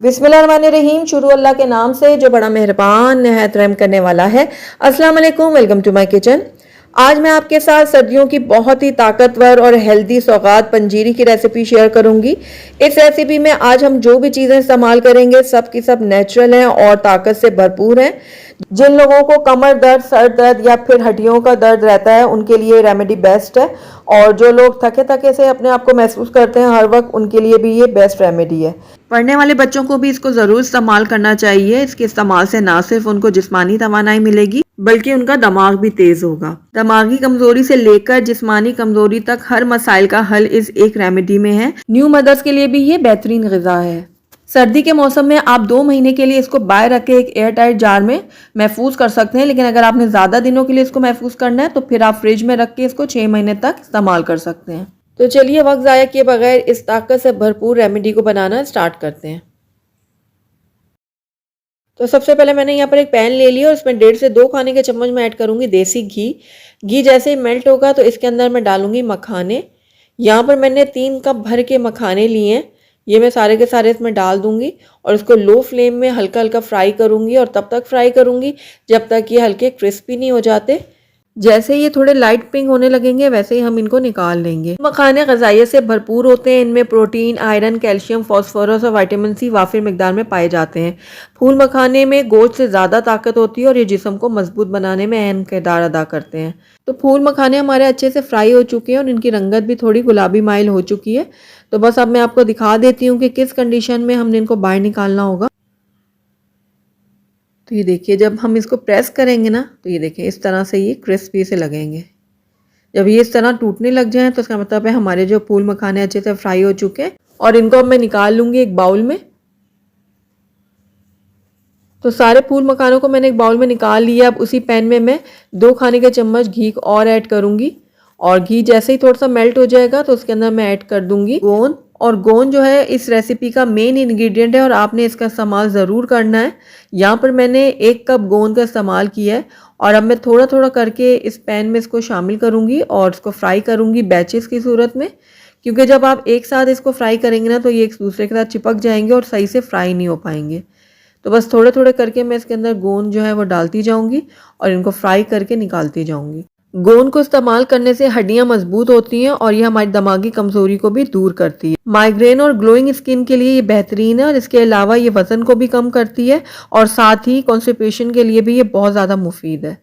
बिस्मिल्लाहिर्रहमानिर्रहीम। शुरू अल्लाह के नाम से जो बड़ा मेहरबान निहायत रहम करने वाला है। अस्सलाम वालेकुम, वेलकम टू माय किचन। आज मैं आपके साथ सर्दियों की बहुत ही ताकतवर और हेल्दी सौगात पंजीरी की रेसिपी शेयर करूंगी। इस रेसिपी में आज हम जो भी चीज़ें इस्तेमाल करेंगे सब की सब नेचुरल हैं और ताकत से भरपूर हैं। जिन लोगों को कमर दर्द, सर दर्द या फिर हड्डियों का दर्द रहता है उनके लिए रेमेडी बेस्ट है, और जो लोग थके थके से अपने आप को महसूस करते हैं हर वक्त उनके लिए भी ये बेस्ट रेमेडी है। पढ़ने वाले बच्चों को भी इसको ज़रूर इस्तेमाल करना चाहिए। इसके इस्तेमाल से ना सिर्फ उनको जिस्मानी तवानाई मिलेगी बल्कि उनका दिमाग भी तेज होगा। दिमागी कमजोरी से लेकर जिस्मानी कमजोरी तक हर मसाइल का हल इस एक रेमेडी में है। न्यू मदर्स के लिए भी ये बेहतरीन ग़िज़ा है। सर्दी के मौसम में आप 2 महीने के लिए इसको बाहर रख के एक एयर टाइट जार में महफूज कर सकते हैं, लेकिन अगर आपने ज़्यादा दिनों के लिए इसको महफूज करना है तो फिर आप फ्रिज में रख के इसको 6 महीने तक इस्तेमाल कर सकते हैं। तो चलिए वक्त ज़ाया किए बगैर इस ताकत से भरपूर रेमेडी को बनाना स्टार्ट करते हैं। तो सबसे पहले मैंने यहाँ पर एक पैन ले लिया और इसमें 1.5 से 2 खाने के चम्मच में ऐड करूँगी देसी घी। घी जैसे ही मेल्ट होगा तो इसके अंदर मैं डालूँगी मखाने। यहाँ पर मैंने 3 कप भर के मखाने लिए हैं। ये मैं सारे के सारे इसमें डाल दूँगी और इसको लो फ्लेम में हल्का हल्का फ्राई करूँगी, और तब तक फ्राई करूँगी जब तक ये हल्के क्रिस्पी नहीं हो जाते। जैसे ये थोड़े लाइट पिंक होने लगेंगे वैसे ही हम इनको निकाल लेंगे। मखाने ग़िज़ाइयत से भरपूर होते हैं। इनमें प्रोटीन, आयरन, कैल्शियम, फास्फोरस और विटामिन सी वाफिर मिकदार में पाए जाते हैं। फूल मखाने में गोश्त से ज़्यादा ताकत होती है और ये जिस्म को मजबूत बनाने में अहम किरदार अदा करते हैं। तो फूल मखाने हमारे अच्छे से फ्राई हो चुके हैं और इनकी रंगत भी थोड़ी गुलाबी माइल हो चुकी है। तो बस अब मैं आपको दिखा देती हूँ कि किस कंडीशन में हमने इनको बाहर निकालना होगा। तो ये देखिए, जब हम इसको प्रेस करेंगे ना तो ये देखिए इस तरह से ये क्रिस्पी से लगेंगे। जब ये इस तरह टूटने लग जाएं तो इसका मतलब है हमारे जो फूल मखाने अच्छे से फ्राई हो चुके हैं, और इनको अब मैं निकाल लूँगी एक बाउल में। तो सारे फूल मखानों को मैंने एक बाउल में निकाल लिया। अब उसी पैन में मैं 2 खाने के चम्मच घी और ऐड करूँगी, और घी जैसे ही थोड़ा सा मेल्ट हो जाएगा तो उसके अंदर मैं ऐड कर दूँगी गोंद। और गोंद जो है इस रेसिपी का मेन इंग्रेडिएंट है और आपने इसका इस्तेमाल ज़रूर करना है। यहाँ पर मैंने 1 कप गोंद का इस्तेमाल किया है, और अब मैं थोड़ा थोड़ा करके इस पैन में इसको शामिल करूँगी और इसको फ्राई करूँगी बैचेस की सूरत में, क्योंकि जब आप एक साथ इसको फ्राई करेंगे ना तो ये एक दूसरे के साथ चिपक जाएंगे और सही से फ्राई नहीं हो पाएंगे। तो बस थोड़े थोड़े करके मैं इसके अंदर गोंद जो है वो डालती जाऊँगी और इनको फ्राई करके निकालती जाऊँगी। गोंद को इस्तेमाल करने से हड्डियां मजबूत होती हैं और ये हमारी दिमागी कमजोरी को भी दूर करती है। माइग्रेन और ग्लोइंग स्किन के लिए ये बेहतरीन है, और इसके अलावा ये वजन को भी कम करती है और साथ ही कॉन्स्टिपेशन के लिए भी ये बहुत ज़्यादा मुफीद है।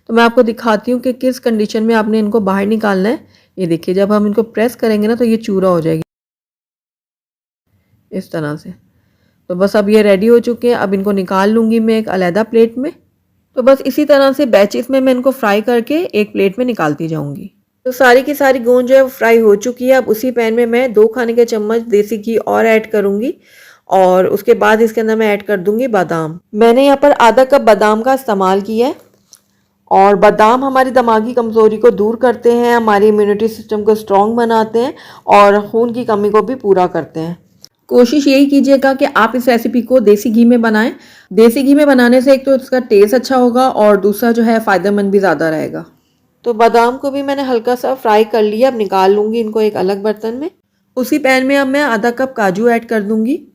तो मैं आपको दिखाती हूँ कि किस कंडीशन में आपने इनको बाहर निकालना है। ये देखिए, जब हम इनको प्रेस करेंगे ना तो ये चूरा हो जाएगी इस तरह से। तो बस अब ये रेडी हो चुके हैं। अब इनको निकाल लूँगी मैं एक अलहदा प्लेट में। तो बस इसी तरह से बैचेस में मैं इनको फ्राई करके एक प्लेट में निकालती जाऊंगी। तो सारी की सारी गोंद जो है वो फ्राई हो चुकी है। अब उसी पैन में मैं 2 खाने के चम्मच देसी घी और ऐड करूंगी, और उसके बाद इसके अंदर मैं ऐड कर दूंगी बादाम। मैंने यहाँ पर आधा कप बादाम का इस्तेमाल किया है, और बादाम हमारी दिमागी कमज़ोरी को दूर करते हैं, हमारी इम्यूनिटी सिस्टम को स्ट्रॉन्ग बनाते हैं और खून की कमी को भी पूरा करते हैं। कोशिश यही कीजिएगा कि आप इस रेसिपी को देसी घी में बनाएं। देसी घी में बनाने से एक तो इसका टेस्ट अच्छा होगा और दूसरा जो है फ़ायदेमंद भी ज़्यादा रहेगा। तो बादाम को भी मैंने हल्का सा फ्राई कर लिया। अब निकाल लूँगी इनको एक अलग बर्तन में। उसी पैन में अब मैं आधा कप काजू ऐड कर दूँगी।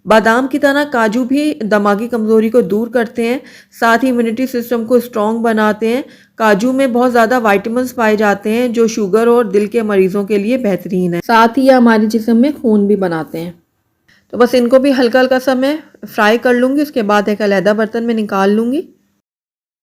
बादाम की तरह काजू भी दिमागी कमज़ोरी को दूर करते हैं, साथ ही इम्यूनिटी सिस्टम को स्ट्रॉन्ग बनाते हैं। काजू में बहुत ज़्यादा विटामिन्स पाए जाते हैं जो शुगर और दिल के मरीज़ों के लिए बेहतरीन है। साथ ही ये हमारे जिस्म में खून भी बनाते हैं। तो बस इनको भी हल्का हल्का सा मैं फ्राई कर लूँगी। उसके बाद एक अलहदा बर्तन में निकाल लूँगी।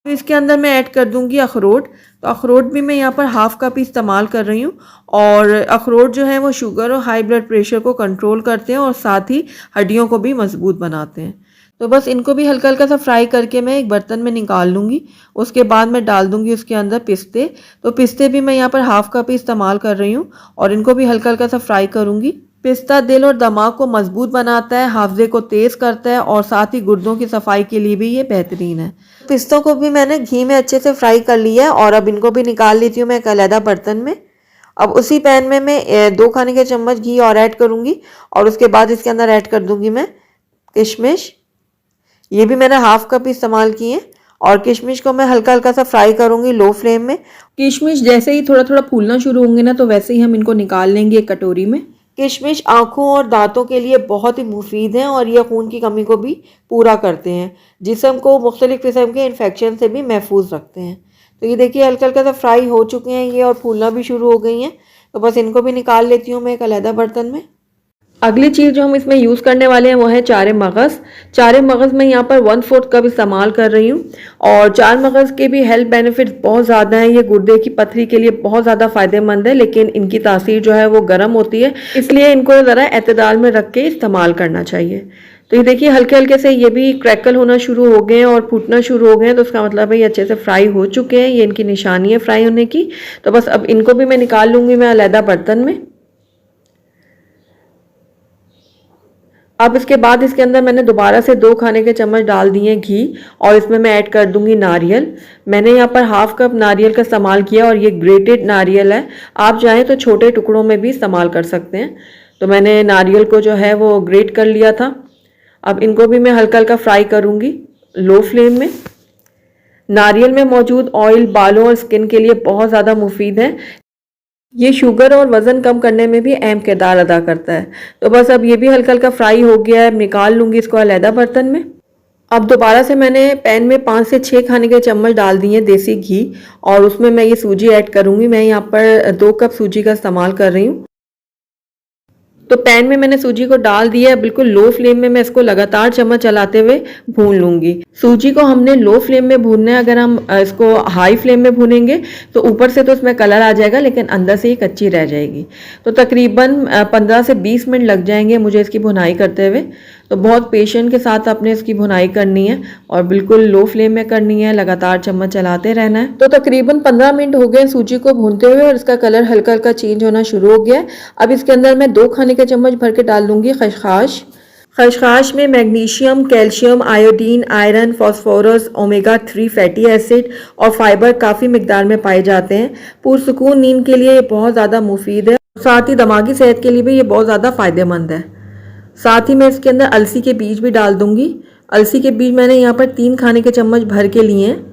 तो इसके अंदर मैं ऐड कर दूँगी अखरोट। तो अखरोट भी मैं यहाँ पर हाफ़ कप इस्तेमाल कर रही हूँ, और अखरोट जो है वो शुगर और हाई ब्लड प्रेशर को कंट्रोल करते हैं और साथ ही हड्डियों को भी मजबूत बनाते हैं। तो बस इनको भी हल्का हल्का सा फ्राई करके मैं एक बर्तन में निकाल लूँगी। उसके बाद मैं डाल दूँगी उसके अंदर पिस्ते। तो पिस्ते भी मैं यहाँ पर हाफ़ कप इस्तेमाल कर रही हूँ, और इनको भी हल्का हल्का सा फ्राई करूँगी। पिस्ता दिल और दिमाग को मजबूत बनाता है, हाफजे को तेज़ करता है, और साथ ही गुर्दों की सफाई के लिए भी ये बेहतरीन है। पिस्तों को भी मैंने घी में अच्छे से फ्राई कर लिया है, और अब इनको भी निकाल लेती हूँ मैं एक अलहदा बर्तन में। अब उसी पैन में मैं 2 खाने के चम्मच घी और ऐड करूँगी, और उसके बाद इसके अंदर ऐड कर दूँगी मैं किशमिश। ये भी मैंने हाफ़ कप इस्तेमाल की है, और किशमिश को मैं हल्का हल्का सा फ्राई करूँगी लो फ्लेम में। किशमिश जैसे ही थोड़ा थोड़ा फूलना शुरू होंगे ना तो वैसे ही हम इनको निकाल लेंगे एक कटोरी में। किशमिश आँखों और दांतों के लिए बहुत ही मुफीद हैं और ये खून की कमी को भी पूरा करते हैं, जिस्म को मुख्तलिफ़ किस्म के इन्फेक्शन से भी महफूज रखते हैं। तो ये देखिए हल्का हल्का सा फ्राई हो चुके हैं ये और फूलना भी शुरू हो गई हैं। तो बस इनको भी निकाल लेती हूँ मैं एक अलहदा बर्तन में। अगली चीज़ जो हम इसमें यूज़ करने वाले हैं वो है चारे मगज़। चारे मगज़ में यहाँ पर 1/4 कप इस्तेमाल कर रही हूँ और चार मगज़ के भी हेल्थ बेनिफिट्स बहुत ज़्यादा हैं। ये गुर्दे की पथरी के लिए बहुत ज़्यादा फ़ायदेमंद है, लेकिन इनकी तासीर जो है वो गर्म होती है, इसलिए इनको ज़रा एतदाल में रख के इस्तेमाल करना चाहिए। तो ये देखिए हल्के हल्के से ये भी क्रैकल होना शुरू हो गए हैं और फूटना शुरू हो गए हैं, तो उसका मतलब है ये अच्छे से फ्राई हो चुके हैं। ये इनकी निशानी है फ्राई होने की। तो बस अब इनको भी मैं निकाल लूँगी मैं अलहदा बर्तन में। अब इसके बाद इसके अंदर मैंने दोबारा से 2 खाने के चम्मच डाल दिए घी और इसमें मैं ऐड कर दूंगी नारियल। मैंने यहाँ पर हाफ कप नारियल का इस्तेमाल किया और ये ग्रेटेड नारियल है। आप चाहें तो छोटे टुकड़ों में भी इस्तेमाल कर सकते हैं। तो मैंने नारियल को जो है वो ग्रेट कर लिया था। अब इनको भी मैं हल्का हल्का फ्राई करूँगी लो फ्लेम में। नारियल में मौजूद ऑयल बालों और स्किन के लिए बहुत ज़्यादा मुफीद है। ये शुगर और वज़न कम करने में भी अहम किरदार अदा करता है। तो बस अब ये भी हल्का हल्का फ्राई हो गया है, निकाल लूँगी इसको अलहदा बर्तन में। अब दोबारा से मैंने पैन में 5 से 6 खाने के चम्मच डाल दिए देसी घी और उसमें मैं ये सूजी ऐड करूँगी। मैं यहाँ पर 2 कप सूजी का इस्तेमाल कर रही हूँ। तो पैन में मैंने सूजी को डाल दिया है, बिल्कुल लो फ्लेम में मैं इसको लगातार चम्मच चलाते हुए भून लूंगी। सूजी को हमने लो फ्लेम में भूनना है। अगर हम इसको हाई फ्लेम में भूनेंगे तो ऊपर से तो इसमें कलर आ जाएगा, लेकिन अंदर से ये कच्ची रह जाएगी। तो तकरीबन 15 से 20 मिनट लग जाएंगे मुझे इसकी भुनाई करते हुए। तो बहुत पेशेंट के साथ आपने इसकी भुनाई करनी है और बिल्कुल लो फ्लेम में करनी है, लगातार चम्मच चलाते रहना है। तो तकरीबन 15 मिनट हो गए सूजी को भूनते हुए और इसका कलर हल्का हल्का चेंज होना शुरू हो गया है। अब इसके अंदर मैं 2 खाने के चम्मच भर के डाल दूंगी खसखस। खसखस में magnesium, calcium, iodine, iron, phosphorus, omega 3 fatty acid और फाइबर काफ़ी मिकदार में पाए जाते हैं। पुरसुकून नींद के लिए ये बहुत ज़्यादा मुफीद है, साथ ही दिमागी सेहत के लिए भी ये बहुत ज़्यादा फ़ायदेमंद है। साथ ही मैं इसके अंदर अलसी के बीज भी डाल दूंगी। अलसी के बीज मैंने यहाँ पर 3 खाने के चम्मच भर के लिए हैं।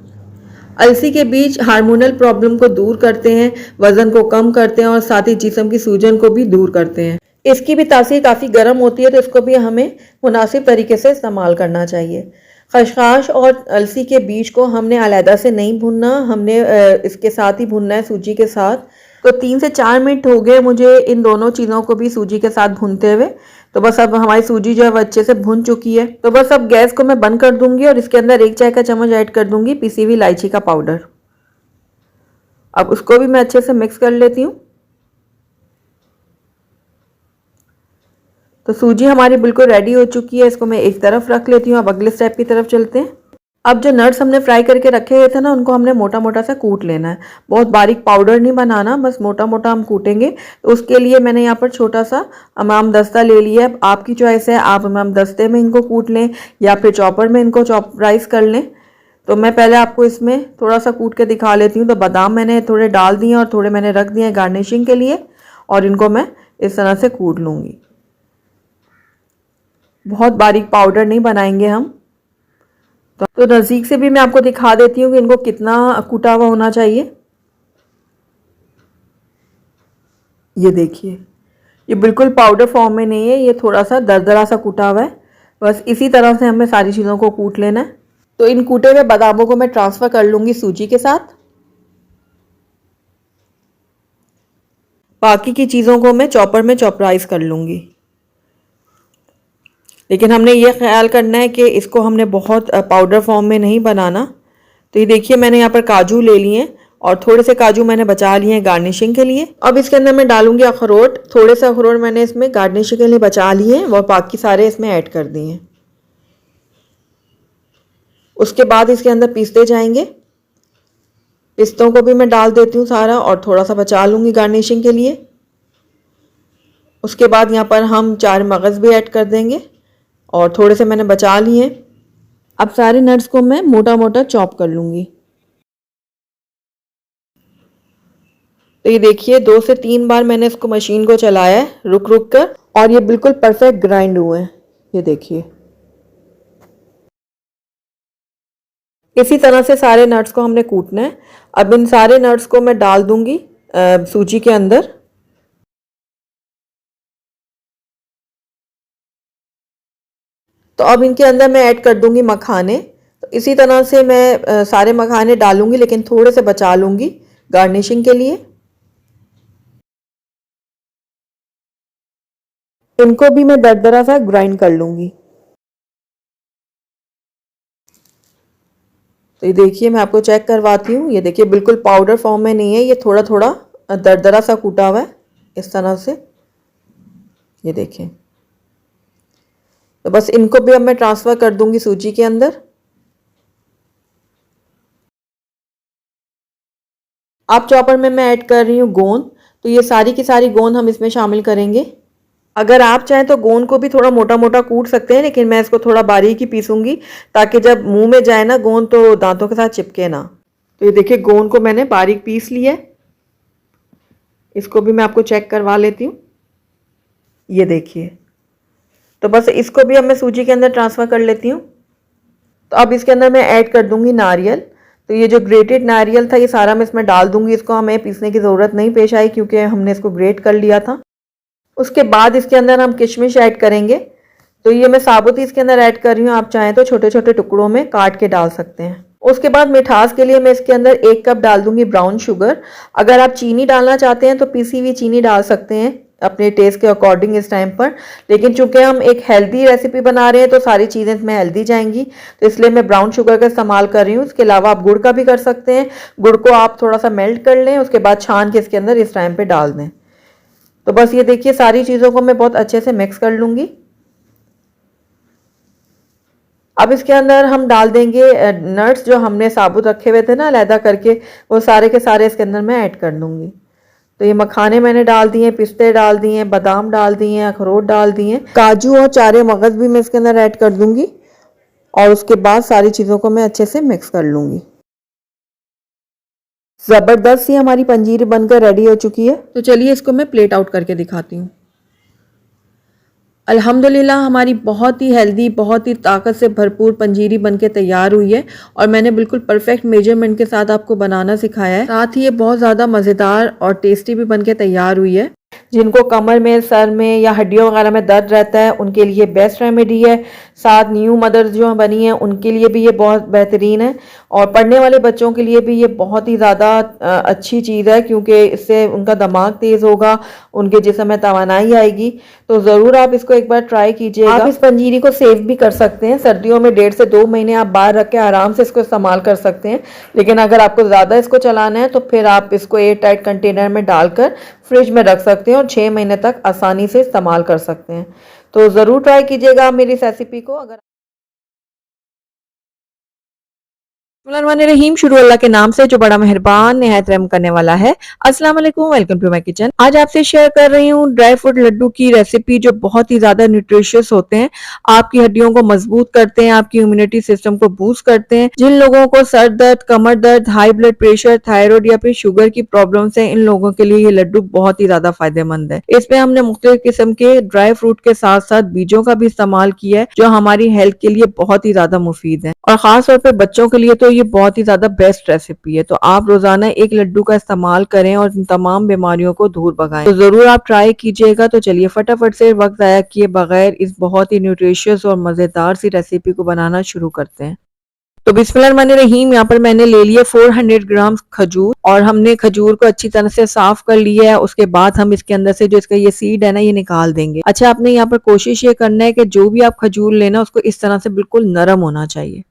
अलसी के बीज हार्मोनल प्रॉब्लम को दूर करते हैं, वजन को कम करते हैं और साथ ही जिस्म की सूजन को भी दूर करते हैं। इसकी भी तासीर काफ़ी गर्म होती है, तो इसको भी हमें मुनासिब तरीके से इस्तेमाल करना चाहिए। खसखस और अलसी के बीज को हमने अलहदा से नहीं भूनना, हमने इसके साथ ही भूनना है सूजी के साथ। तो 3 से 4 मिनट हो गए मुझे इन दोनों चीज़ों को भी सूजी के साथ भूनते हुए। तो बस अब हमारी सूजी जो है वो अच्छे से भुन चुकी है। तो बस अब गैस को मैं बंद कर दूंगी और इसके अंदर 1 चाय का चम्मच ऐड कर दूंगी पिसी हुई इलायची का पाउडर। अब उसको भी मैं अच्छे से मिक्स कर लेती हूँ। तो सूजी हमारी बिल्कुल रेडी हो चुकी है, इसको मैं एक तरफ रख लेती हूँ। अब अगले स्टेप की तरफ चलते हैं। अब जो नट्स हमने फ्राई करके रखे हुए थे ना, उनको हमने मोटा मोटा सा कूट लेना है। बहुत बारीक पाउडर नहीं बनाना, बस मोटा मोटा हम कूटेंगे। तो उसके लिए मैंने यहाँ पर छोटा सा इमाम दस्ता ले लिया है। आपकी चॉइस है, आप इमाम दस्ते में इनको कूट लें या फिर चॉपर में इनको चॉपराइज कर लें। तो मैं पहले आपको इसमें थोड़ा सा कूट के दिखा लेती हूँ। तो बादाम मैंने थोड़े डाल दिए और थोड़े मैंने रख दिए गार्निशिंग के लिए और इनको मैं इस तरह से कूट लूँगी। बहुत बारीक पाउडर नहीं बनाएंगे हम। तो नज़दीक से भी मैं आपको दिखा देती हूँ कि इनको कितना कूटा हुआ होना चाहिए। ये देखिए, ये बिल्कुल पाउडर फॉर्म में नहीं है, ये थोड़ा सा दरदरा सा कूटा हुआ है। बस इसी तरह से हमें सारी चीज़ों को कूट लेना है। तो इन कूटे हुए बादामों को मैं ट्रांसफ़र कर लूँगी सूजी के साथ। बाकी की चीज़ों को मैं चॉपर में चॉपराइज कर लूँगी। लेकिन हमने ये ख्याल करना है कि इसको हमने बहुत पाउडर फॉर्म में नहीं बनाना। तो ये देखिए मैंने यहाँ पर काजू ले लिए हैं और थोड़े से काजू मैंने बचा लिए हैं गार्निशिंग के लिए। अब इसके अंदर मैं डालूंगी अखरोट। थोड़े से अखरोट मैंने इसमें गार्निशिंग के लिए बचा लिए हैं और बाकी सारे इसमें ऐड कर दिए हैं। उसके बाद इसके अंदर पीसते जाएंगे। पिस्तों को भी मैं डाल देती हूँ सारा और थोड़ा सा बचा लूँगी गार्निशिंग के लिए। उसके बाद यहाँ पर हम 4 मगज़ भी ऐड कर देंगे और थोड़े से मैंने बचा लिए। अब सारे नट्स को मैं मोटा मोटा चॉप कर लूँगी। तो ये देखिए 2 से 3 बार मैंने इसको मशीन को चलाया है रुक रुक कर और ये बिल्कुल परफेक्ट ग्राइंड हुए हैं। ये देखिए इसी तरह से सारे नट्स को हमने कूटना है। अब इन सारे नट्स को मैं डाल दूंगी सूजी के अंदर। तो अब इनके अंदर मैं ऐड कर दूंगी मखाने। तो इसी तरह से मैं सारे मखाने डालूंगी, लेकिन थोड़े से बचा लूंगी गार्निशिंग के लिए। इनको भी मैं दरदरा सा ग्राइंड कर लूंगी। तो ये देखिए, मैं आपको चेक करवाती हूँ। ये देखिए, बिल्कुल पाउडर फॉर्म में नहीं है, ये थोड़ा थोड़ा दरदरा सा कूटा हुआ है इस तरह से। ये देखें। तो बस इनको भी अब मैं ट्रांसफ़र कर दूंगी सूजी के अंदर। अब चॉपर में मैं ऐड कर रही हूँ गोंद। तो ये सारी की सारी गोंद हम इसमें शामिल करेंगे। अगर आप चाहें तो गोंद को भी थोड़ा मोटा मोटा कूट सकते हैं, लेकिन मैं इसको थोड़ा बारीक ही पीसूंगी, ताकि जब मुंह में जाए ना गोंद तो दांतों के साथ चिपके ना। तो ये देखिए, गोंद को मैंने बारीक पीस लिया है। इसको भी मैं आपको चेक करवा लेती हूँ। ये देखिए। तो बस इसको भी अब मैं सूजी के अंदर ट्रांसफ़र कर लेती हूँ। तो अब इसके अंदर मैं ऐड कर दूंगी नारियल। तो ये जो ग्रेटेड नारियल था, ये सारा मैं इसमें डाल दूंगी। इसको हमें पीसने की ज़रूरत नहीं पेश आई, क्योंकि हमने इसको ग्रेट कर लिया था। उसके बाद इसके अंदर हम किशमिश ऐड करेंगे। तो ये मैं साबुत ही इसके अंदर ऐड कर रही हूँ। आप चाहें तो छोटे छोटे टुकड़ों में काट के डाल सकते हैं। उसके बाद मिठास के लिए मैं इसके अंदर 1 कप डाल दूंगी ब्राउन शुगर। अगर आप चीनी डालना चाहते हैं तो पीसी हुई चीनी डाल सकते हैं अपने टेस्ट के अकॉर्डिंग इस टाइम पर, लेकिन चूंकि हम एक हेल्दी रेसिपी बना रहे हैं तो सारी चीज़ें इसमें हेल्दी जाएंगी, तो इसलिए मैं ब्राउन शुगर का इस्तेमाल कर रही हूँ। इसके अलावा आप गुड़ का भी कर सकते हैं। गुड़ को आप थोड़ा सा मेल्ट कर लें, उसके बाद छान के इसके अंदर इस टाइम पर डाल दें। तो बस ये देखिए, सारी चीज़ों को मैं बहुत अच्छे से मिक्स कर लूँगी। अब इसके अंदर हम डाल देंगे नट्स जो हमने साबुत रखे हुए थे ना अलहदा करके, वो सारे के सारे इसके अंदर मैं ऐड कर दूँगी। तो ये मखाने मैंने डाल दिए, पिस्ते डाल दिए, बादाम डाल दिए, अखरोट डाल दिए, काजू और चारे मगज भी मैं इसके अंदर ऐड कर दूँगी। और उसके बाद सारी चीज़ों को मैं अच्छे से मिक्स कर लूँगी। ज़बरदस्त सी हमारी पंजीरी बनकर रेडी हो चुकी है। तो चलिए इसको मैं प्लेट आउट करके दिखाती हूँ। अल्हम्दुलिल्लाह हमारी बहुत ही हेल्दी, बहुत ही ताकत से भरपूर पंजीरी बनके तैयार हुई है, और मैंने बिल्कुल परफेक्ट मेजरमेंट के साथ आपको बनाना सिखाया है। साथ ही ये बहुत ज़्यादा मज़ेदार और टेस्टी भी बनके तैयार हुई है। जिनको कमर में, सर में या हड्डियों वगैरह में दर्द रहता है, उनके लिए बेस्ट रेमेडी है। साथ न्यू मदर्स जो बनी हैं उनके लिए भी ये बहुत बेहतरीन है, और पढ़ने वाले बच्चों के लिए भी ये बहुत ही ज़्यादा अच्छी चीज़ है, क्योंकि इससे उनका दिमाग तेज़ होगा, उनके जिस्म में तवानाई आएगी। तो ज़रूर आप इसको एक बार ट्राई कीजिएगा। आप इस पंजीरी को सेव भी कर सकते हैं। सर्दियों में 1.5 से 2 महीने आप बाहर रख के आराम से इसको इस्तेमाल कर सकते हैं, लेकिन अगर आपको ज़्यादा इसको चलाना है तो फिर आप इसको एयर टाइट कंटेनर में डालकर फ्रिज में रख सकते हैं और 6 महीने तक आसानी से इस्तेमाल कर सकते हैं। तो ज़रूर ट्राई कीजिएगा आप मेरी इस रेसिपी को। अगर रहीम, शुरू अल्लाह के नाम से जो बड़ा मेहरबान निहायत रहम करने वाला है। अस्सलाम वालेकुम, वेलकम टू माय किचन। आज आपसे शेयर कर रही हूँ ड्राई फ्रूट लड्डू की रेसिपी, जो बहुत ही ज्यादा न्यूट्रिशियस होते हैं, आपकी हड्डियों को मजबूत करते हैं, आपकी इम्यूनिटी सिस्टम को बूस्ट करते हैं। जिन लोगों को सर दर्द, कमर दर्द, हाई ब्लड प्रेशर, थायराइड या फिर शुगर की प्रॉब्लम्स हैं, इन लोगों के लिए ये लड्डू बहुत ही ज्यादा फायदेमंद है। इसमें हमने मुख्तलिफ किस्म के ड्राई फ्रूट के साथ साथ बीजों का भी इस्तेमाल किया है, जो हमारी हेल्थ के लिए बहुत ही ज्यादा मुफीद है, और खास तौर पर बच्चों के लिए तो ये बहुत ही ज्यादा बेस्ट रेसिपी है। तो आप रोजाना एक लड्डू का इस्तेमाल करें और इन तमाम बीमारियों को दूर भगाएं। तो जरूर आप ट्राई कीजिएगा। तो चलिए फटाफट से वक्त जाया किए बगैर इस बहुत ही न्यूट्रिशियस और मजेदार सी रेसिपी को बनाना शुरू करते हैं। तो बिस्मिल्लाहिर्रहमानिर्रहीम, यहाँ पर मैंने ले लिया 400 ग्राम खजूर, और हमने खजूर को अच्छी तरह से साफ कर लिया है। उसके बाद हम इसके अंदर से जो इसका ये सीड है ना, ये निकाल देंगे। अच्छा, आपने यहाँ पर कोशिश ये करना है कि जो भी आप खजूर लेना उसको इस तरह से बिल्कुल नरम होना चाहिए।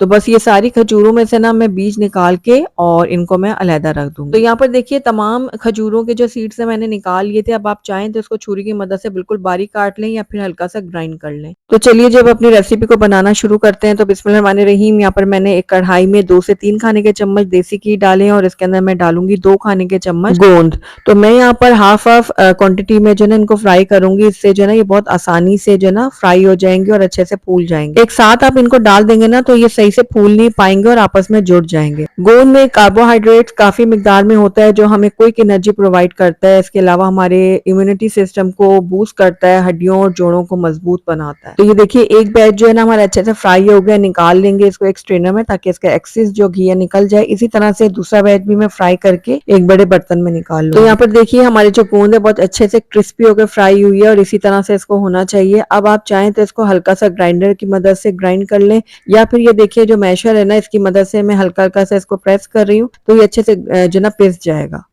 तो बस ये सारी खजूरों में से ना मैं बीज निकाल के और इनको मैं अलहदा रख दूंगी। तो यहाँ पर देखिए, तमाम खजूरों के जो सीड्स है मैंने निकाल लिए थे। अब आप चाहें तो इसको छुरी की मदद से बिल्कुल बारीक काट लें या फिर हल्का सा ग्राइंड कर लें। तो चलिए जब अपनी रेसिपी को बनाना शुरू करते हैं। तो बिस्मिल्लाहिर्रहमानिर्रहीम, यहाँ पर मैंने एक कढ़ाई में 2 से 3 खाने के चम्मच देसी घी डाले, और इसके अंदर मैं डालूंगी 2 खाने के चम्मच गोंद। तो मैं यहाँ पर हाफ क्वांटिटी में जो है इनको फ्राई करूंगी। इससे जो है ये बहुत आसानी से जो है ना फ्राई हो जाएंगे और अच्छे से फूल जाएंगे। एक साथ आप इनको डाल देंगे ना तो ये सही सही से फूल नहीं पाएंगे और आपस में जुड़ जाएंगे। गोंद में कार्बोहाइड्रेट काफी मिकदार में होता है जो हमें क्विक एनर्जी प्रोवाइड करता है। इसके अलावा हमारे इम्यूनिटी सिस्टम को बूस्ट करता है, हड्डियों और जोड़ों को मजबूत बनाता है। तो ये देखिए एक बैच जो है ना हमारा अच्छे से फ्राई हो गया, निकाल लेंगे इसको एक स्ट्रेनर में ताकि इसका एक्सेस जो घी है निकल जाए। इसी तरह से दूसरा बैच भी मैं फ्राई करके एक बड़े बर्तन में निकाल लूँ। तो यहाँ पर देखिए हमारी जो गोंद है बहुत अच्छे से क्रिस्पी होकर फ्राई हुई है और इसी तरह से इसको होना चाहिए। अब आप चाहें तो इसको हल्का सा ग्राइंडर की मदद से ग्राइंड कर लें, या फिर ये देखिए जो मैशर है ना इसकी मदद से मैं हल्का हल्का सा इसको प्रेस कर रही हूँ तो ये अच्छे से जो ना पिस जाएगा।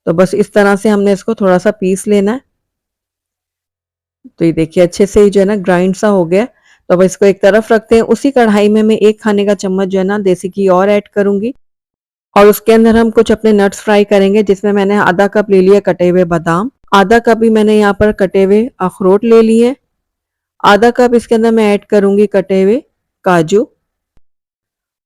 तो बस इस तरह से हमने इसको थोड़ा सा पीस लेना है। तो ये देखिए अच्छे से ही जो है ना ग्राइंड सा हो गया। तो अब इसको एक तरफ रखते हैं। उसी कढ़ाई में मैं 1 खाने का चम्मच जो है ना देसी घी और ऐड करूंगी और उसके अंदर हम कुछ अपने नट्स फ्राई करेंगे, जिसमें मैंने आधा कप ले लिया कटे हुए बादाम, आधा कप ही मैंने यहाँ पर कटे हुए अखरोट ले लिए, आधा कप इसके अंदर मैं ऐड करूंगी कटे हुए काजू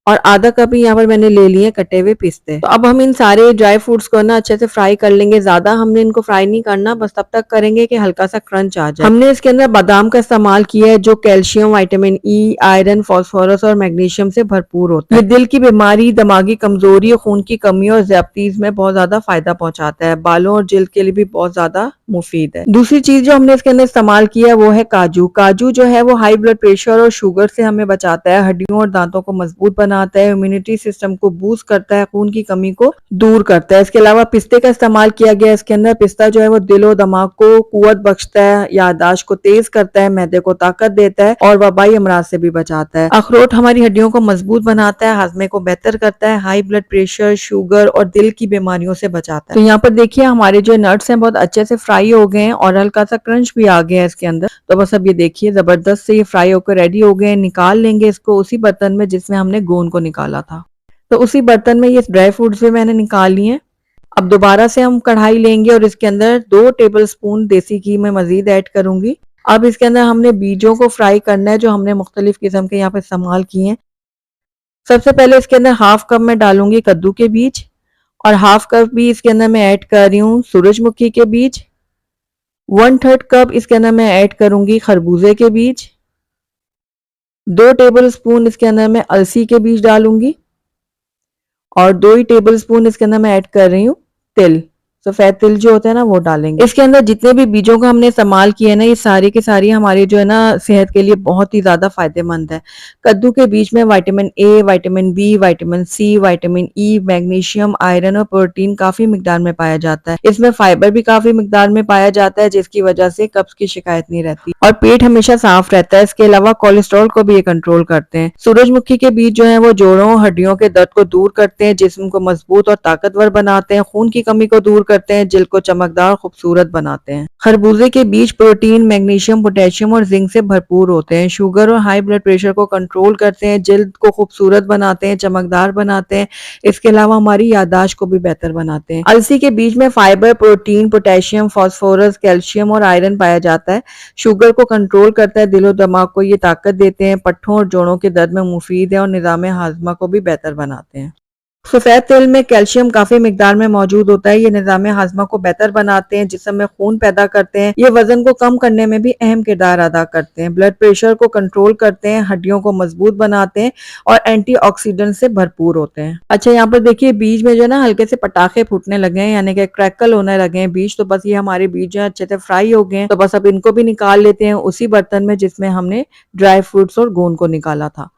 और आधा कप ही यहाँ पर मैंने ले लिए कटे हुए पिस्ते। तो अब हम इन सारे ड्राई फ्रूट्स को ना अच्छे से फ्राई कर लेंगे। ज्यादा हमने इनको फ्राई नहीं करना, बस तब तक करेंगे कि हल्का सा क्रंच आ जाए। हमने इसके अंदर बादाम का इस्तेमाल किया है जो calcium, vitamin E, iron, phosphorus और मैग्नीशियम से भरपूर होता है। ये दिल की बीमारी, दिमागी कमजोरी, खून की कमी और ज़्यादतीज में बहुत ज्यादा फायदा पहुंचाता है। बालों और जिल्द के लिए भी बहुत ज्यादा मुफीद है। दूसरी चीज जो हमने इसके अंदर इस्तेमाल किया है वो है काजू। काजू जो है वो हाई ब्लड प्रेशर और शुगर से हमें बचाता है, हड्डियों और दांतों को मजबूत बनाता है, इम्यूनिटी सिस्टम को बूस्ट करता है, खून की कमी को दूर करता है। इसके अलावा पिस्ते का इस्तेमाल किया गया है इसके अंदर। पिस्ता जो है वो दिल और दिमाग को कुव्वत बख्शता है, याददाश्त को तेज करता है, मैदे को ताकत देता है और वबाई अमराज से भी बचाता है। अखरोट हमारी हड्डियों को मजबूत बनाता है, हाजमे को बेहतर करता है, हाई ब्लड प्रेशर, शुगर और दिल की बीमारियों से बचाता है। तो यहाँ पर देखिए हमारे जो नट्स हैं बहुत अच्छे से फ्राई हो गए हैं और हल्का सा क्रंच भी आ गया है इसके अंदर। तो बस अब ये देखिए जबरदस्त से ये फ्राई होकर रेडी हो गए हैं। निकाल लेंगे इसको उसी बर्तन में जिसमें हमने गोंद को निकाला था। तो उसी बर्तन में ये ड्राई फ्रूट्स भी मैंने निकाल लिए हैं। अब दोबारा से हम कढ़ाई लेंगे और इसके अंदर 2 टेबलस्पून देसी घी में मजीद ऐड करूंगी। अब इसके अंदर हमने बीजों को फ्राई करना है जो हमने मुख्तलिफ किस्म के यहाँ पे इस्तेमाल किए हैं। सबसे पहले इसके अंदर हाफ कप में डालूंगी कद्दू के बीज और हाफ कप भी इसके अंदर मैं ऐड कर रही हूँ सूरजमुखी के बीज। 1/3 कप इसके अंदर मैं ऐड करूंगी खरबूजे के बीज। 2 टेबलस्पून इसके अंदर मैं अलसी के बीज डालूंगी और 2 ही टेबलस्पून इसके अंदर मैं ऐड कर रही हूँ तिल, सफेद तिल जो होता है ना वो डालेंगे। इसके अंदर जितने भी बीजों का हमने इस्तेमाल किया है ना ये सारी की सारी हमारी जो है ना सेहत के लिए बहुत ही ज्यादा फायदेमंद है। कद्दू के बीज में vitamin A, vitamin B, vitamin C, vitamin E, magnesium, iron और प्रोटीन काफी मिकदार में पाया जाता है। इसमें फाइबर भी काफी मिकदार में पाया जाता है जिसकी वजह से कब्ज की शिकायत नहीं रहती और पेट हमेशा साफ रहता है। इसके अलावा कोलेस्ट्रॉल को भी ये कंट्रोल करते हैं। सूरजमुखी के बीज जो है वो जोड़ों, हड्डियों के दर्द को दूर करते हैं, जिस्म को मजबूत और ताकतवर बनाते हैं, खून की कमी को दूर करते हैं, जिल्द को चमकदार और खूबसूरत बनाते हैं। खरबूजे के बीज प्रोटीन, मैग्नीशियम, पोटेशियम और जिंक से भरपूर होते हैं, शुगर और हाई ब्लड प्रेशर को कंट्रोल करते हैं, जिल्द को खूबसूरत बनाते हैं, चमकदार बनाते हैं। इसके अलावा हमारी याददाश्त को भी बेहतर बनाते हैं। अलसी के बीज में fibre, protein, potassium, phosphorus, calcium और आयरन पाया जाता है, शुगर को कंट्रोल करता है, दिल और दिमाग को ये ताकत देते हैं, पट्ठों और जोड़ों के दर्द में मुफीद है और निजाम हाजमा को भी बेहतर बनाते हैं। सफेद तिल में कैल्शियम काफी मिकदार में मौजूद होता है, ये निजाम हाजमा को बेहतर बनाते हैं, जिस्म में खून पैदा करते हैं, ये वजन को कम करने में भी अहम किरदार अदा करते हैं, ब्लड प्रेशर को कंट्रोल करते हैं, हड्डियों को मजबूत बनाते हैं और एंटीऑक्सीडेंट से भरपूर होते हैं। अच्छा यहाँ पर देखिए बीज में जो है ना हल्के से पटाखे फूटने लगे हैं, यानी कि क्रैकल होने लगे हैं बीज। तो बस ये हमारे बीज जो है अच्छे से फ्राई हो गए हैं। तो बस अब इनको भी निकाल लेते हैं उसी बर्तन में जिसमें हमने ड्राई फ्रूट्स और गोंद को निकाला था।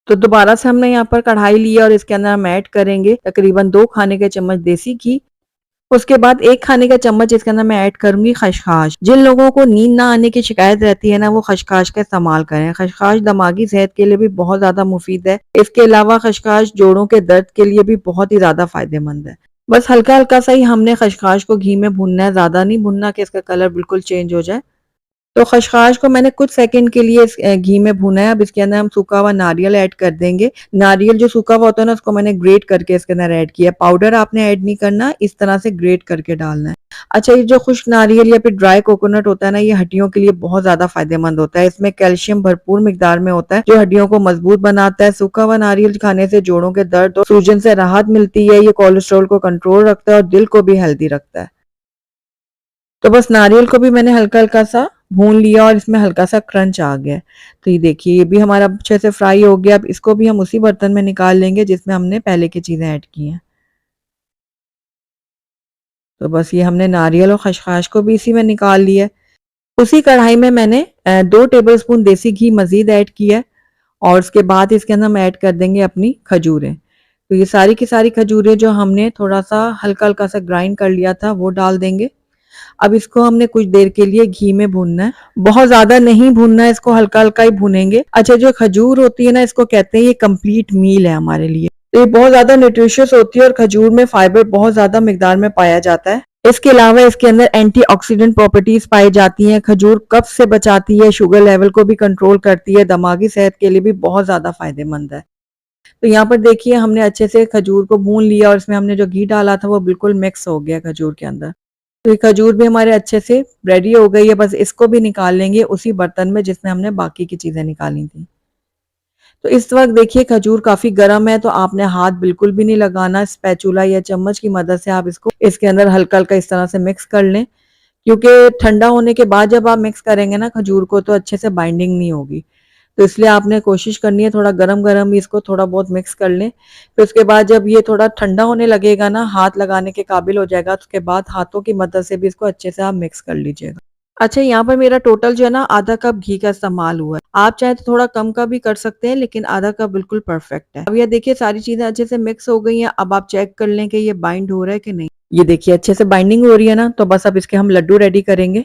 तो दोबारा से हमने यहाँ पर कढ़ाई ली और इसके अंदर हम ऐड करेंगे तकरीबन 2 खाने के चम्मच देसी घी। उसके बाद 1 खाने का चम्मच इसके अंदर मैं ऐड करूंगी खसखस। जिन लोगों को नींद ना आने की शिकायत रहती है ना वो खसखस का इस्तेमाल करें। खसखस दिमागी सेहत के लिए भी बहुत ज्यादा मुफीद है। इसके अलावा खसखस जोड़ों के दर्द के लिए भी बहुत ही ज्यादा फायदेमंद है। बस हल्का हल्का सा ही हमने खसखस को घी में भूनना है, ज्यादा नहीं भूनना कि इसका कलर बिल्कुल चेंज हो जाए। तो खसखस को मैंने कुछ सेकंड के लिए इस घी में भुना है। अब इसके अंदर हम सूखा हुआ नारियल ऐड कर देंगे। नारियल जो सूखा हुआ होता है ना उसको मैंने ग्रेट करके इसके अंदर ऐड किया। पाउडर आपने ऐड नहीं करना, इस तरह से ग्रेट करके डालना है। अच्छा ये जो खुश्क नारियल या फिर ड्राई कोकोनट होता है ना ये हड्डियों के लिए बहुत ज्यादा फायदेमंद होता है। इसमें कैल्शियम भरपूर मिकदार में होता है जो हड्डियों को मजबूत बनाता है। सूखा हुआ नारियल खाने से जोड़ों के दर्द और सूजन से राहत मिलती है। ये कोलेस्ट्रॉल को कंट्रोल रखता है और दिल को भी हेल्दी रखता है। तो बस नारियल को भी मैंने हल्का हल्का सा भून लिया और इसमें हल्का सा क्रंच आ गया। तो ये देखिए ये भी हमारा अच्छे से फ्राई हो गया। अब इसको भी हम उसी बर्तन में निकाल लेंगे जिसमें हमने पहले की चीज़ें ऐड की हैं। तो बस ये हमने नारियल और खशखाश को भी इसी में निकाल लिया। उसी कढ़ाई में मैंने 2 टेबलस्पून देसी घी मज़ीद ऐड किया और उसके बाद इसके अंदर हम ऐड कर देंगे अपनी खजूरें। तो ये सारी की सारी खजूरें जो हमने थोड़ा-सा हल्का-हल्का सा ग्राइंड कर लिया था वो डाल देंगे। अब इसको हमने कुछ देर के लिए घी में भूनना है। बहुत ज़्यादा नहीं भूनना है, इसको हल्का-हल्का ही भूनेंगे। अच्छा, जो खजूर होती है ना, इसको कहते हैं ये कंप्लीट मील है हमारे लिए। तो ये बहुत ज़्यादा न्यूट्रिशियस होती है और खजूर में फाइबर बहुत ज़्यादा मिकदार में पाया जाता है। इसके अलावा इसके अंदर एंटीऑक्सीडेंट प्रॉपर्टीज पाई जाती हैं। खजूर कब्ज से बचाती है, शुगर लेवल को भी कंट्रोल करती है, दिमागी सेहत के लिए भी बहुत ज़्यादा फायदेमंद है। तो यहाँ पर देखिए हमने अच्छे से खजूर को भून लिया और इसमें हमने जो घी डाला था वो बिल्कुल मिक्स हो गया खजूर के अंदर। तो ये खजूर भी हमारे अच्छे से रेडी हो गई है। बस इसको भी निकाल लेंगे उसी बर्तन में जिसमें हमने बाकी की चीज़ें निकाली थी। तो इस वक्त देखिए खजूर काफ़ी गर्म है, तो आपने हाथ बिल्कुल भी नहीं लगाना। स्पैचुला या चम्मच की मदद से आप इसको इसके अंदर हल्का-हल्का इस तरह से मिक्स कर लें, क्योंकि ठंडा होने के बाद जब आप मिक्स करेंगे ना खजूर को तो अच्छे से बाइंडिंग नहीं होगी। तो इसलिए आपने कोशिश करनी है थोड़ा गरम-गरम ही इसको थोड़ा बहुत मिक्स कर लें। फिर उसके बाद जब ये थोड़ा ठंडा होने लगेगा ना, हाथ लगाने के काबिल हो जाएगा, तो उसके बाद हाथों की मदद से भी इसको अच्छे से आप मिक्स कर लीजिएगा। अच्छा, यहाँ पर मेरा टोटल जो है ना आधा कप घी का इस्तेमाल हुआ है। आप चाहे तो थोड़ा कम का भी कर सकते हैं, लेकिन आधा कप बिल्कुल परफेक्ट है। अब ये देखिए सारी चीज़ें अच्छे से मिक्स हो गई हैं। अब आप चेक कर लें कि ये बाइंड हो रहा है कि नहीं। ये देखिए अच्छे से बाइंडिंग हो रही है ना, तो बस अब इसके हम लड्डू रेडी करेंगे।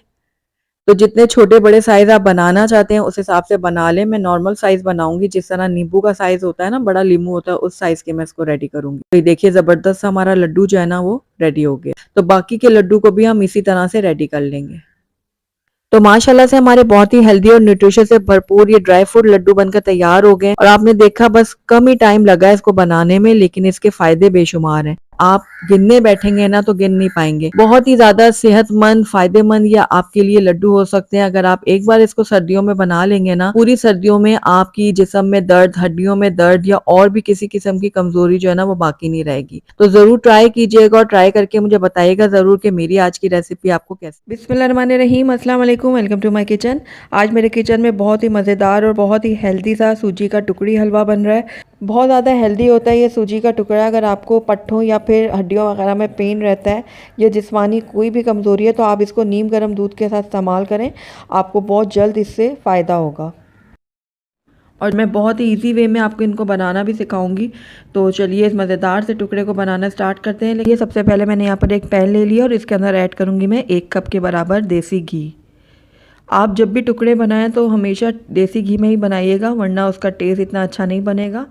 तो जितने छोटे-बड़े साइज़ आप बनाना चाहते हैं उस हिसाब से बना लें। मैं नॉर्मल साइज़ बनाऊँगी, जिस तरह नींबू का साइज़ होता है ना, बड़ा नींबू होता है, उस साइज़ के मैं इसको रेडी करूँगी। तो ये देखिए ज़बरदस्त हमारा लड्डू जो है ना वो रेडी हो गया। तो बाकी के लड्डू को भी हम इसी तरह से रेडी कर लेंगे। तो माशाल्लाह से हमारे बहुत ही हेल्दी और न्यूट्रिशन से भरपूर ये ड्राई फ्रूट लड्डू बनकर तैयार हो गए और आपने देखा बस कम ही टाइम लगा है इसको बनाने में, लेकिन इसके फायदे बेशुमार हैं। आप गिनने बैठेंगे ना तो गिन नहीं पाएंगे। बहुत ही ज्यादा सेहतमंद, फायदेमंद या आपके लिए लड्डू हो सकते हैं। अगर आप एक बार इसको सर्दियों में बना लेंगे ना, पूरी सर्दियों में आपकी जिस्म में दर्द, हड्डियों में दर्द या और भी किसी किस्म की कमजोरी जो है ना वो बाकी नहीं रहेगी। तो जरूर ट्राई कीजिएगा और ट्राई करके मुझे बताइएगा जरूर कि मेरी आज की रेसिपी आपको कैसी। बिस्मिल्लाहिर्रहमानिर्रहीम, अस्सलाम वालेकुम, वेलकम टू माय किचन। आज मेरे किचन में बहुत ही मज़ेदार और बहुत ही हेल्दी सा सूजी का टुकड़ी हलवा बन रहा है। बहुत ज़्यादा हेल्दी होता है ये सूजी का टुकड़ा। अगर आपको पट्ठों या फिर हड्डियों वगैरह में पेन रहता है या जिस्मानी कोई भी कमज़ोरी है तो आप इसको नीम गर्म दूध के साथ इस्तेमाल करें, आपको बहुत जल्द इससे फ़ायदा होगा। और मैं बहुत ही इजी वे में आपको इनको बनाना भी सिखाऊंगी। तो चलिए इस मज़ेदार से टुकड़े को बनाना स्टार्ट करते हैं। लेकिन सबसे पहले मैंने यहाँ पर एक पैन ले लिया और इसके अंदर ऐड करूँगी मैं 1 कप के बराबर देसी घी। आप जब भी टुकड़े बनाएं तो हमेशा देसी घी में ही बनाइएगा, वरना उसका टेस्ट इतना अच्छा नहीं बनेगा।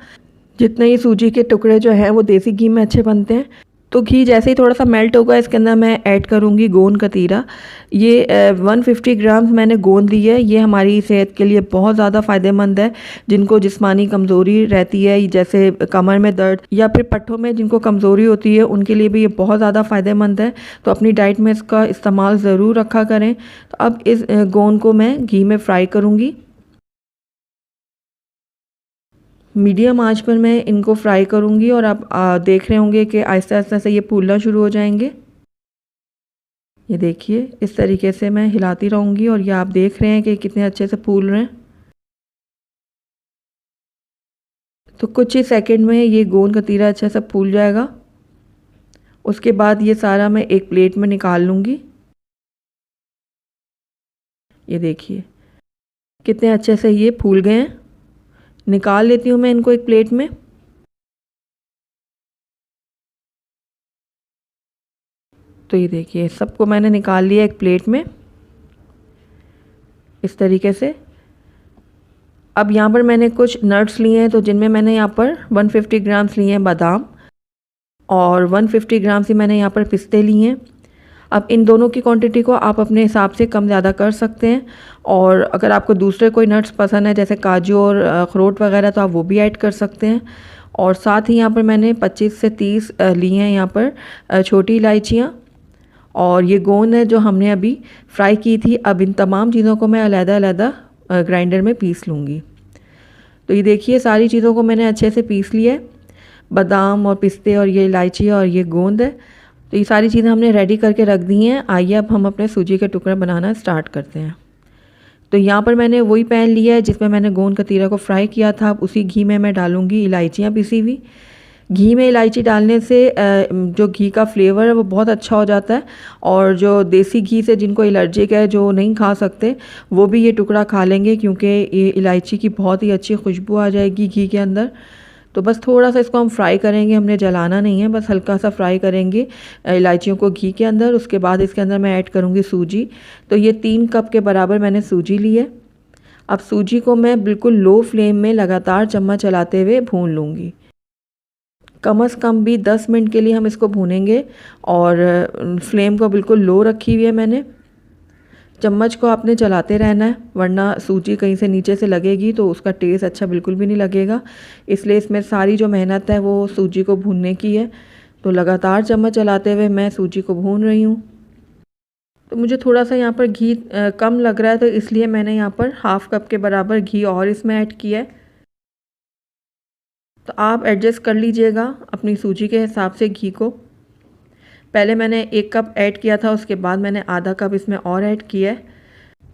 जितने ये सूजी के टुकड़े जो हैं वो देसी घी में अच्छे बनते हैं। तो घी जैसे ही थोड़ा सा मेल्ट होगा इसके अंदर मैं ऐड करूँगी गोंद कतीरा। ये 150 ग्राम्स मैंने गोंद ली है। ये हमारी सेहत के लिए बहुत ज़्यादा फ़ायदेमंद है। जिनको जिस्मानी कमज़ोरी रहती है, जैसे कमर में दर्द या फिर पट्ठों में जिनको कमज़ोरी होती है, उनके लिए भी ये बहुत ज़्यादा फ़ायदेमंद है। तो अपनी डाइट में इसका इस्तेमाल ज़रूर रखा करें। तो अब इस गोंद को मैं घी में फ्राई करूँगी। मीडियम आंच पर मैं इनको फ्राई करूँगी और आप देख रहे होंगे कि आहिस्ता आहिस्ता से ये फूलना शुरू हो जाएंगे। ये देखिए इस तरीके से मैं हिलाती रहूँगी और ये आप देख रहे हैं कि कितने अच्छे से फूल रहे हैं। तो कुछ ही सेकंड में ये गोंद कतीरा अच्छे से फूल जाएगा। उसके बाद ये सारा मैं एक प्लेट में निकाल लूँगी। ये देखिए कितने अच्छे से ये फूल गए हैं। निकाल लेती हूँ मैं इनको एक प्लेट में। तो ये देखिए सबको मैंने निकाल लिया एक प्लेट में इस तरीके से। अब यहाँ पर मैंने कुछ नट्स लिए हैं, तो जिनमें मैंने यहाँ पर 150 ग्राम्स लिए हैं बादाम और 150 ग्राम्स ही मैंने यहाँ पर पिस्ते लिए हैं। अब इन दोनों की क्वांटिटी को आप अपने हिसाब से कम ज़्यादा कर सकते हैं। और अगर आपको दूसरे कोई नट्स पसंद है जैसे काजू और अखरोट वगैरह तो आप वो भी ऐड कर सकते हैं। और साथ ही यहाँ पर मैंने 25 से 30 लिए हैं यहाँ पर छोटी इलायचियाँ और ये गोंद है जो हमने अभी फ्राई की थी। अब इन तमाम चीज़ों को मैं अलग-अलग ग्राइंडर में पीस लूँगी। तो ये देखिए सारी चीज़ों को मैंने अच्छे से पीस लिया है, बादाम और पिस्ते और ये इलायची और ये गोंद है। तो ये सारी चीज़ें हमने रेडी करके रख दी हैं। आइए अब हम अपने सूजी के टुकड़े बनाना स्टार्ट करते हैं। तो यहाँ पर मैंने वही पैन लिया है जिसमें मैंने गोंद कतीरा को फ्राई किया था। अब उसी घी में मैं डालूँगी इलायचियाँ पिसी हुई। घी में इलायची डालने से जो घी का फ्लेवर है वो बहुत अच्छा हो जाता है, और जो देसी घी से जिनको एलर्जिक है, जो नहीं खा सकते, वो भी ये टुकड़ा खा लेंगे, क्योंकि ये इलायची की बहुत ही अच्छी खुशबू आ जाएगी घी के अंदर। तो बस थोड़ा सा इसको हम फ्राई करेंगे, हमने जलाना नहीं है, बस हल्का सा फ्राई करेंगे इलायचियों को घी के अंदर। उसके बाद इसके अंदर मैं ऐड करूँगी सूजी। तो ये 3 कप के बराबर मैंने सूजी ली है। अब सूजी को मैं बिल्कुल लो फ्लेम में लगातार चम्मच चलाते हुए भून लूँगी। कम से कम भी 10 मिनट के लिए हम इसको भूनेंगे, और फ्लेम को बिल्कुल लो रखी हुई है मैंने। चम्मच को आपने चलाते रहना है, वरना सूजी कहीं से नीचे से लगेगी तो उसका टेस्ट अच्छा बिल्कुल भी नहीं लगेगा। इसलिए इसमें सारी जो मेहनत है वो सूजी को भूनने की है। तो लगातार चम्मच चलाते हुए मैं सूजी को भून रही हूँ। तो मुझे थोड़ा सा यहाँ पर घी कम लग रहा है, तो इसलिए मैंने यहाँ पर हाफ़ कप के बराबर घी और इसमें ऐड किया है। तो आप एडजस्ट कर लीजिएगा अपनी सूजी के हिसाब से घी को। पहले मैंने 1 कप ऐड किया था, उसके बाद मैंने आधा कप इसमें और ऐड किया है।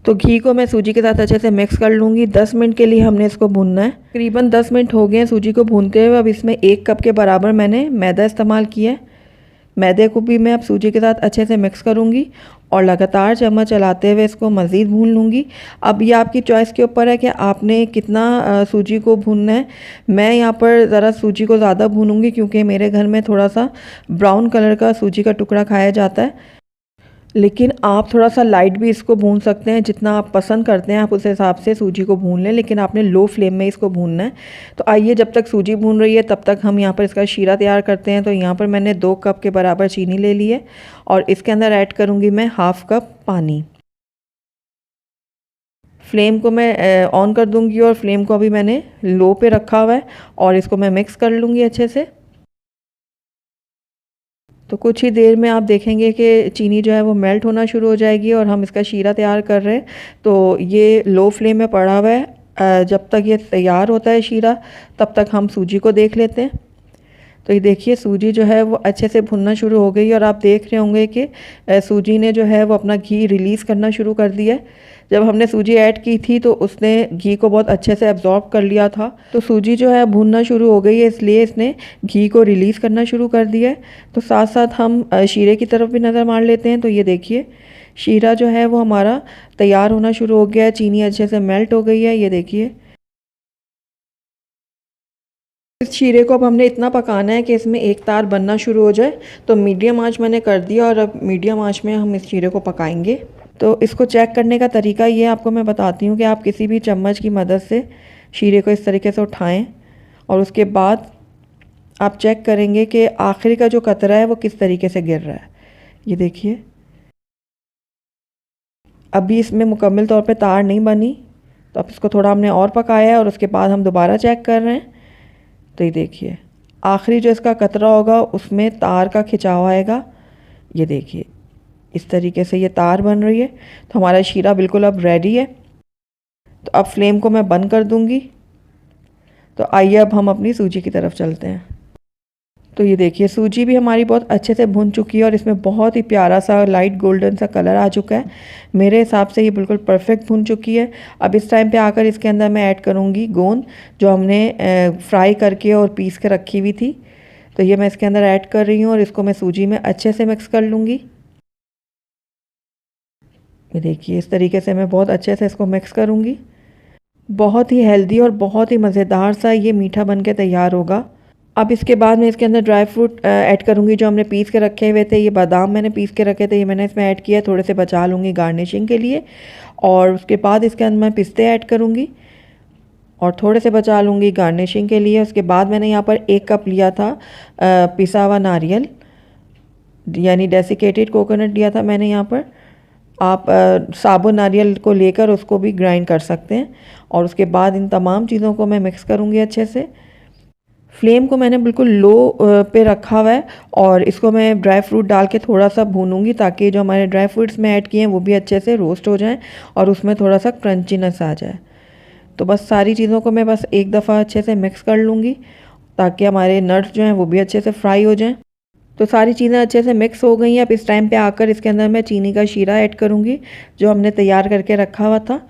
तो घी को मैं सूजी के साथ अच्छे से मिक्स कर लूँगी। 10 मिनट के लिए हमने इसको भूनना है। तकरीबन 10 मिनट हो गए हैं सूजी को भूनते हुए। अब इसमें 1 कप के बराबर मैंने मैदा इस्तेमाल किया है। मैदे को भी मैं अब सूजी के साथ अच्छे से मिक्स करूँगी और लगातार चम्मच चलाते हुए इसको मज़ीद भून लूँगी। अब ये आपकी चॉइस के ऊपर है कि आपने कितना सूजी को भूनना है। मैं यहाँ पर ज़रा सूजी को ज़्यादा भूनूँगी, क्योंकि मेरे घर में थोड़ा सा ब्राउन कलर का सूजी का टुकड़ा खाया जाता है। लेकिन आप थोड़ा सा लाइट भी इसको भून सकते हैं, जितना आप पसंद करते हैं आप उस हिसाब से सूजी को भून लें, लेकिन आपने लो फ्लेम में इसको भूनना है। तो आइए, जब तक सूजी भून रही है तब तक हम यहाँ पर इसका शीरा तैयार करते हैं। तो यहाँ पर मैंने 2 कप के बराबर चीनी ले ली है, और इसके अंदर ऐड करूँगी मैं हाफ़ कप पानी। फ्लेम को मैं ऑन कर दूँगी, और फ्लेम को अभी मैंने लो पे रखा हुआ है, और इसको मैं मिक्स कर लूँगी अच्छे से। तो कुछ ही देर में आप देखेंगे कि चीनी जो है वो मेल्ट होना शुरू हो जाएगी, और हम इसका शीरा तैयार कर रहे हैं। तो ये लो फ्लेम में पड़ा हुआ है। जब तक ये तैयार होता है शीरा, तब तक हम सूजी को देख लेते हैं। तो ये देखिए, सूजी जो है वो अच्छे से भुनना शुरू हो गई, और आप देख रहे होंगे कि सूजी ने जो है वो अपना घी रिलीज़ करना शुरू कर दिया है। जब हमने सूजी ऐड की थी तो उसने घी को बहुत अच्छे से एब्जॉर्ब कर लिया था। तो सूजी जो है भुनना शुरू हो गई है, इसलिए इसने घी को रिलीज़ करना शुरू कर दिया है। तो साथ साथ हम शीरे की तरफ भी नज़र मार लेते हैं। तो ये देखिए, शीरा जो है वो हमारा तैयार होना शुरू हो गया है। चीनी अच्छे से मेल्ट हो गई है, ये देखिए। इस शीरे को अब हमने इतना पकाना है कि इसमें एक तार बनना शुरू हो जाए। तो मीडियम आंच मैंने कर दिया, और अब मीडियम आंच में हम इस शीरे को पकाएंगे। तो इसको चेक करने का तरीका ये आपको मैं बताती हूँ कि आप किसी भी चम्मच की मदद से शीरे को इस तरीके से उठाएं, और उसके बाद आप चेक करेंगे कि आखिरी का जो कतरा है वो किस तरीके से गिर रहा है। ये देखिए, अभी इसमें मुकम्मल तौर पे तार नहीं बनी। तो अब इसको थोड़ा हमने और पकाया है, और उसके बाद हम दोबारा चेक कर रहे हैं। तो ये देखिए, आखिरी जो इसका कतरा होगा उसमें तार का खिंचाव आएगा। ये देखिए, इस तरीके से ये तार बन रही है। तो हमारा शीरा बिल्कुल अब रेडी है। तो अब फ्लेम को मैं बंद कर दूंगी। तो आइए अब हम अपनी सूजी की तरफ चलते हैं। तो ये देखिए, सूजी भी हमारी बहुत अच्छे से भुन चुकी है, और इसमें बहुत ही प्यारा सा लाइट गोल्डन सा कलर आ चुका है। मेरे हिसाब से ये बिल्कुल परफेक्ट भुन चुकी है। अब इस टाइम पे आकर इसके अंदर मैं ऐड करूँगी गोंद, जो हमने फ्राई करके और पीस के रखी हुई थी। तो ये मैं इसके अंदर ऐड कर रही हूँ, और इसको मैं सूजी में अच्छे से मिक्स कर लूँगी। ये देखिए, इस तरीके से मैं बहुत अच्छे से इसको मिक्स करूँगी। बहुत ही हेल्दी और बहुत ही मज़ेदार सा ये मीठा बन के तैयार होगा। अब इसके बाद मैं इसके अंदर ड्राई फ्रूट ऐड करूँगी, जो हमने पीस के रखे हुए थे। ये बादाम मैंने पीस के रखे थे, ये मैंने इसमें ऐड किया, थोड़े से बचा लूँगी गार्निशिंग के लिए। और उसके बाद इसके अंदर मैं पिस्ते ऐड करूँगी, और थोड़े से बचा लूँगी गार्निशिंग के लिए। उसके बाद मैंने यहाँ पर 1 कप लिया था पिसा हुआ नारियल, यानी डेसिकेटेड कोकोनट लिया था मैंने यहाँ पर। आप साबुत नारियल को लेकर उसको भी ग्राइंड कर सकते हैं। और उसके बाद इन तमाम चीज़ों को मैं मिक्स करूँगी अच्छे से। फ्लेम को मैंने बिल्कुल लो पे रखा हुआ है, और इसको मैं ड्राई फ्रूट डाल के थोड़ा सा भूनूंगी, ताकि जो हमारे ड्राई फ्रूट्स में ऐड किए हैं वो भी अच्छे से रोस्ट हो जाएं, और उसमें थोड़ा सा क्रंचीनेस आ जाए। तो बस सारी चीज़ों को मैं बस एक दफ़ा अच्छे से मिक्स कर लूँगी, ताकि हमारे नट्स जो हैं वो भी अच्छे से फ्राई हो जाएँ। तो सारी चीज़ें अच्छे से मिक्स हो गई हैं। अब इस टाइम पे आकर इसके अंदर मैं चीनी का शीरा ऐड करूँगी, जो हमने तैयार करके रखा हुआ था।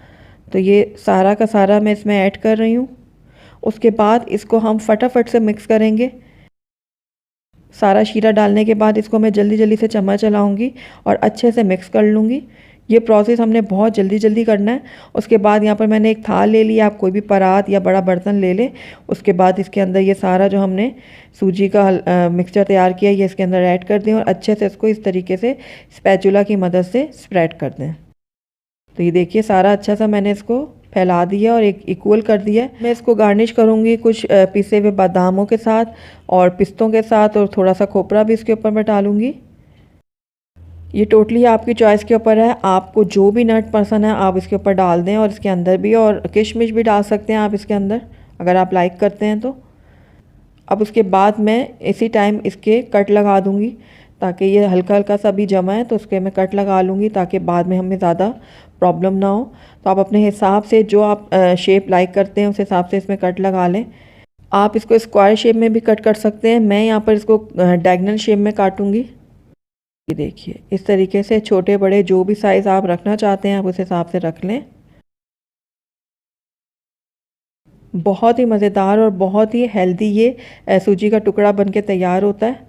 तो ये सारा का सारा मैं इसमें ऐड कर रही हूँ। उसके बाद इसको हम फटाफट से मिक्स करेंगे। सारा शीरा डालने के बाद इसको मैं जल्दी जल्दी से चम्मच चलाऊँगी और अच्छे से मिक्स कर लूँगी। ये प्रोसेस हमने बहुत जल्दी जल्दी करना है। उसके बाद यहाँ पर मैंने एक थाल ले लिया, आप कोई भी परात या बड़ा बर्तन ले लें। उसके बाद इसके अंदर ये सारा जो हमने सूजी का मिक्सचर तैयार किया ये इसके अंदर ऐड कर दें और अच्छे से इसको इस तरीके से स्पैचुला की मदद से स्प्रेड कर दें। तो ये देखिए सारा अच्छा सा मैंने इसको फैला दिया और एक इक्वल कर दिया। मैं इसको गार्निश करूँगी कुछ पिसे हुए बादामों के साथ और पिस्तों के साथ, और थोड़ा सा खोपरा भी इसके ऊपर मैं डालूँगी। ये टोटली आपकी चॉइस के ऊपर है, आपको जो भी नट पसंद है आप इसके ऊपर डाल दें, और इसके अंदर भी, और किशमिश भी डाल सकते हैं आप इसके अंदर अगर आप लाइक करते हैं तो। अब उसके बाद मैं इसी टाइम इसके कट लगा दूँगी ताकि ये हल्का हल्का सा भी जमा है, तो उसके मैं कट लगा लूँगी ताकि बाद में हमें ज़्यादा प्रॉब्लम ना हो। तो आप अपने हिसाब से जो आप शेप लाइक करते हैं उस हिसाब से इसमें कट लगा लें। आप इसको स्क्वायर शेप में भी कट कर सकते हैं, मैं यहाँ पर इसको डायगोनल शेप में काटूँगी। ये देखिए इस तरीके से छोटे बड़े जो भी साइज़ आप रखना चाहते हैं आप उस हिसाब से रख लें। बहुत ही मज़ेदार और बहुत ही हेल्दी ये सूजी का टुकड़ा बनके तैयार होता है।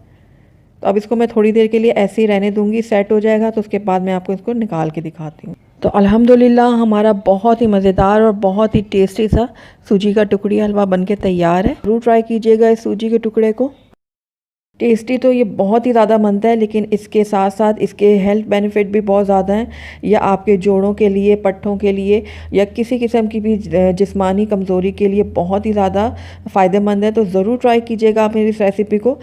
तो अब इसको मैं थोड़ी देर के लिए ऐसे ही रहने दूंगी, सेट हो जाएगा तो उसके बाद मैं आपको इसको निकाल के दिखाती हूँ। तो अल्हम्दुलिल्लाह हमारा बहुत ही मज़ेदार और बहुत ही टेस्टी सा सूजी का टुकड़ी हलवा बनके तैयार है। ज़रूर ट्राई कीजिएगा इस सूजी के टुकड़े को। टेस्टी तो ये बहुत ही ज़्यादा बनता है, लेकिन इसके साथ साथ इसके हेल्थ बेनिफिट भी बहुत ज़्यादा हैं। यह आपके जोड़ों के लिए, पट्ठों के लिए या किसी किस्म की भी जिस्मानी कमज़ोरी के लिए बहुत ही ज़्यादा फ़ायदेमंद है। तो ज़रूर ट्राई कीजिएगा आप मेरी इस रेसिपी को।